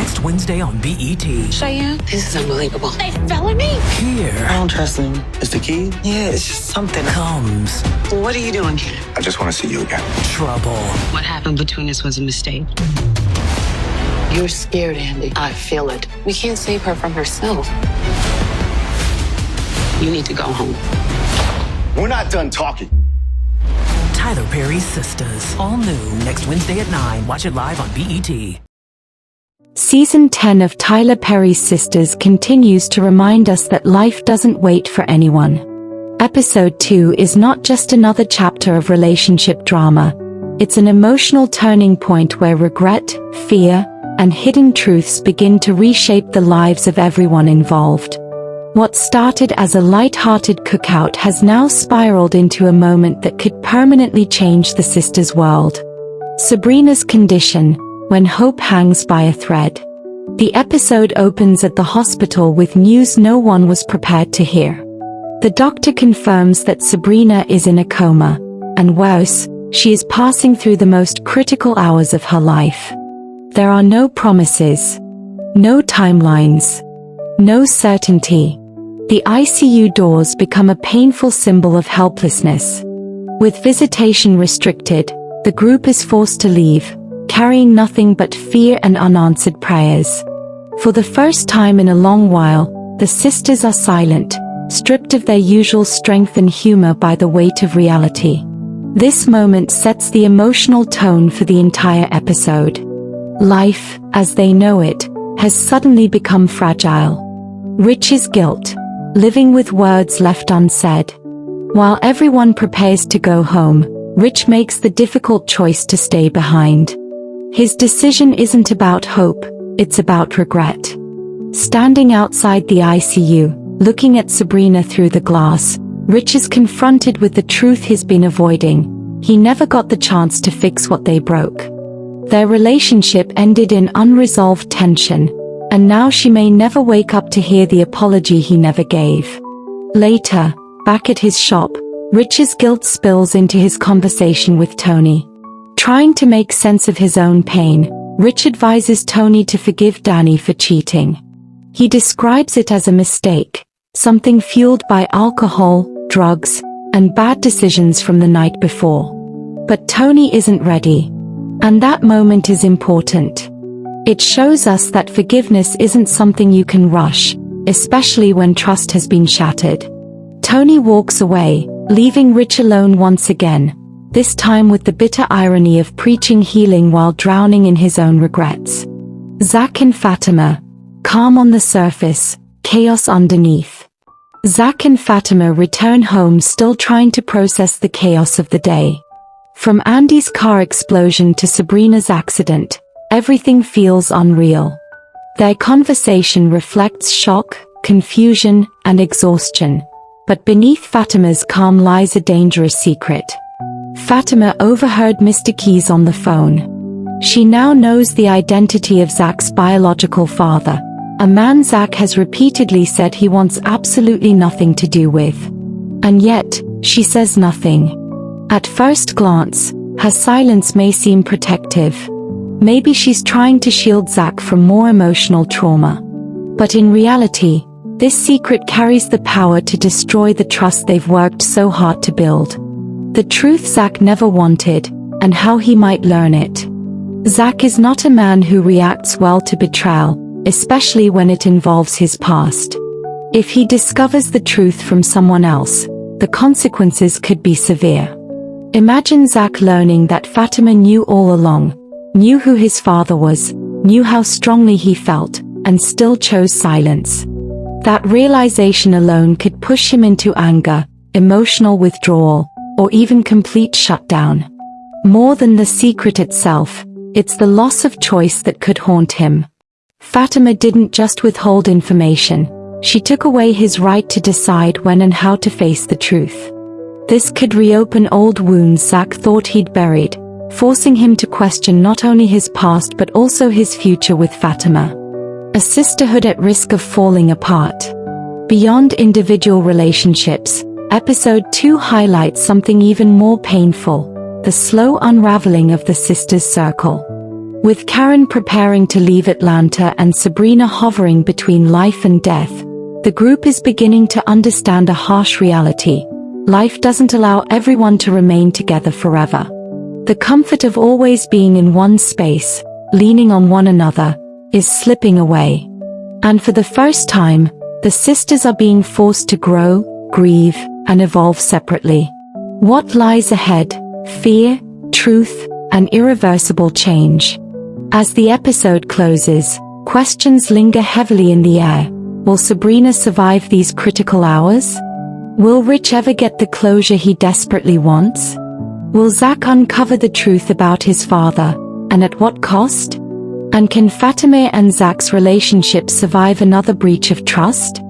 next Wednesday on BET. Cheyenne, this is unbelievable. They fell on me. Here I don't trust him. It's the key? Yeah, it's just something. comes What are you doing here? I just want to see you again. trouble. What happened between us was a mistake. You're scared, Andy. I feel it. We can't save her from herself. You need to go home. We're not done talking. Tyler Perry's Sistas. All new next Wednesday at 9. Watch it live on BET. Season 10 of Tyler Perry's Sistas continues to remind us that life doesn't wait for anyone. Episode 2 is not just another chapter of relationship drama. It's an emotional turning point where regret, fear, and hidden truths begin to reshape the lives of everyone involved. What started as a light-hearted cookout has now spiraled into a moment that could permanently change the sisters' world. Sabrina's condition, when hope hangs by a thread. The episode opens at the hospital with news no one was prepared to hear. The doctor confirms that Sabrina is in a coma, and worse, she is passing through the most critical hours of her life. There are no promises, no timelines, no certainty. The ICU doors become a painful symbol of helplessness. With visitation restricted, the group is forced to leave, carrying nothing but fear and unanswered prayers. For the first time in a long while, the sisters are silent, stripped of their usual strength and humor by the weight of reality. This moment sets the emotional tone for the entire episode. Life, as they know it, has suddenly become fragile. Rich is guilt, living with words left unsaid. While everyone prepares to go home, Rich makes the difficult choice to stay behind. His decision isn't about hope, it's about regret. Standing outside the ICU, looking at Sabrina through the glass, Rich is confronted with the truth he's been avoiding. He never got the chance to fix what they broke. Their relationship ended in unresolved tension, and now she may never wake up to hear the apology he never gave. Later, back at his shop, Rich's guilt spills into his conversation with Tony. Trying to make sense of his own pain, Rich advises Tony to forgive Danny for cheating. He describes it as a mistake, something fueled by alcohol, drugs, and bad decisions from the night before. But Tony isn't ready. And that moment is important. It shows us that forgiveness isn't something you can rush, especially when trust has been shattered. Tony walks away, leaving Rich alone once again, this time with the bitter irony of preaching healing while drowning in his own regrets. Zach and Fatima, calm on the surface, chaos underneath. Zach and Fatima return home still trying to process the chaos of the day. From Andy's car explosion to Sabrina's accident, everything feels unreal. Their conversation reflects shock, confusion, and exhaustion. But beneath Fatima's calm lies a dangerous secret. Fatima overheard Mr. Keys on the phone. She now knows the identity of Zach's biological father, a man Zach has repeatedly said he wants absolutely nothing to do with. And yet, she says nothing. At first glance, her silence may seem protective. Maybe she's trying to shield Zach from more emotional trauma. But in reality, this secret carries the power to destroy the trust they've worked so hard to build. The truth Zach never wanted, and how he might learn it. Zach is not a man who reacts well to betrayal, especially when it involves his past. If he discovers the truth from someone else, the consequences could be severe. Imagine Zach learning that Fatima knew all along, knew who his father was, knew how strongly he felt, and still chose silence. That realization alone could push him into anger, emotional withdrawal, or even complete shutdown. More than the secret itself, it's the loss of choice that could haunt him. Fatima didn't just withhold information, she took away his right to decide when and how to face the truth. This could reopen old wounds Zach thought he'd buried, forcing him to question not only his past but also his future with Fatima. A sisterhood at risk of falling apart. Beyond individual relationships, Episode 2 highlights something even more painful, the slow unraveling of the sisters' circle. With Karen preparing to leave Atlanta and Sabrina hovering between life and death, the group is beginning to understand a harsh reality. Life doesn't allow everyone to remain together forever. The comfort of always being in one space, leaning on one another, is slipping away. And for the first time, the sisters are being forced to grow, grieve, and evolve separately. What lies ahead? Fear, truth, and irreversible change. As the episode closes, questions linger heavily in the air. Will Sabrina survive these critical hours? Will Rich ever get the closure he desperately wants? Will Zach uncover the truth about his father, and at what cost? And can Fatima and Zach's relationship survive another breach of trust?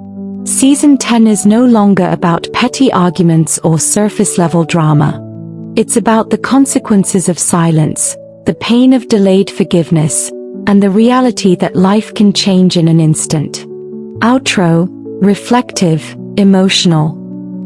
Season 10 is no longer about petty arguments or surface-level drama. It's about the consequences of silence, the pain of delayed forgiveness, and the reality that life can change in an instant. Outro, reflective, emotional.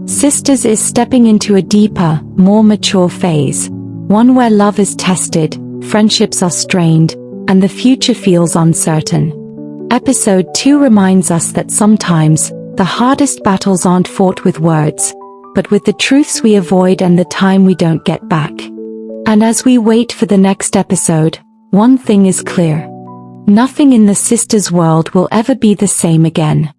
Sistas is stepping into a deeper, more mature phase, one where love is tested, friendships are strained, and the future feels uncertain. Episode 2 reminds us that sometimes, the hardest battles aren't fought with words, but with the truths we avoid and the time we don't get back. And as we wait for the next episode, one thing is clear. Nothing in the sisters' world will ever be the same again.